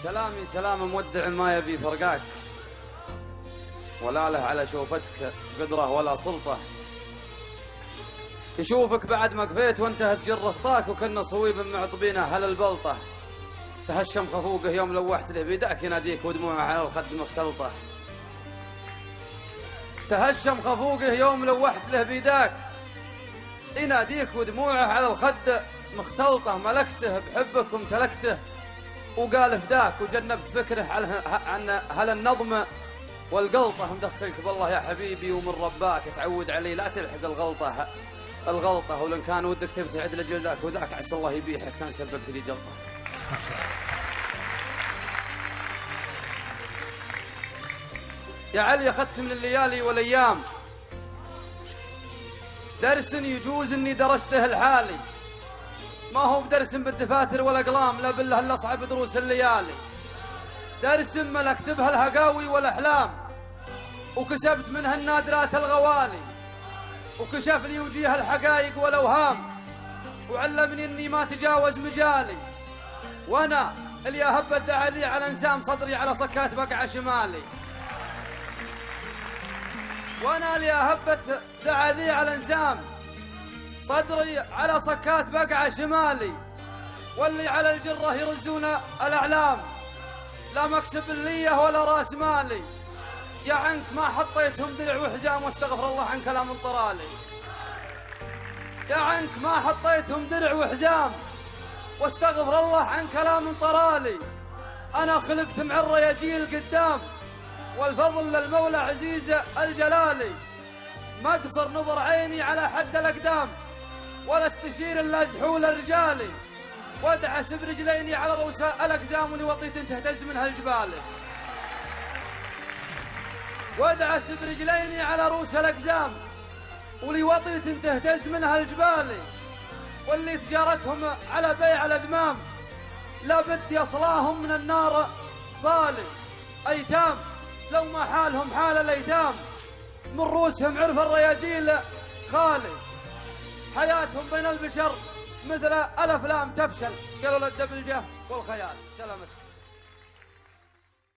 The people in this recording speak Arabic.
سلامي سلام مودع ما يبي فرقاك، ولا له على شوفتك قدرة ولا سلطة. يشوفك بعد ما قفيت وانت تجر خطاك، وكنا صويب معطبينه هل البلطة. تهشم خفوقه يوم لوحت له بيداك، يناديك ودموعه على الخد مختلطة. تهشم خفوقه يوم لوحت له بيداك، يناديك ودموعه على الخد مختلطة. ملكته بحبك وامتلكته وقال فداك، وجنبت فكره عن هل النظم والقلطة. مدخلك بالله يا حبيبي ومن رباك، تعود علي لا تلحق الغلطة. ولن كان ودك تبتعد لجلدك وذاك، عسى الله يبيحك كان سببت لي جلطة. يا علي أخذت من الليالي والأيام درس يجوز إني درسته لحالي، ما هو بدرس بالدفاتر والأقلام، لا بالله إلا أصعب دروس الليالي. درس ملكت بها الهقاوي والأحلام، وكسبت منها النادرات الغوالي، وكشف لي وجيه الحقائق والأوهام، وعلمني إني ما تجاوز مجالي. وأنا اللي أهبت ذعلي على انسام صدري على صكات بقعة شمالي. وأنا اللي أهبت ذعلي على انسام صدري على صكات بقعة شمالي، واللي على الجرة يرزدون الأعلام، لا مكسب لي ولا راس مالي. يا عنك ما حطيتهم درع وحزام، واستغفر الله عن كلام انطرالي. يا عنك ما حطيتهم درع وحزام، واستغفر الله عن كلام انطرالي. أنا خلقت مع الرياجيل قدام، والفضل للمولى عزيز الجلالي. ما قصر نظر عيني على حد الأقدام، ولا استشير إلا زحول الرجالي. وادعس برجليني على رؤوس الأقزام، ولوطيت تهتز منها الجبال. وادعس برجليني على رؤوس الأقزام، ولوطيت تهتز منها الجبال. واللي تجارتهم على بيع الأذمام، لا بد يصلاهم من النار صالي. أيتام لو ما حالهم حال الأيتام، من رؤوسهم عرف الرياجيل خالي. حياتهم بين البشر مثل الأفلام تفشل، قالوا للدبلجة والخيال. سلامتك.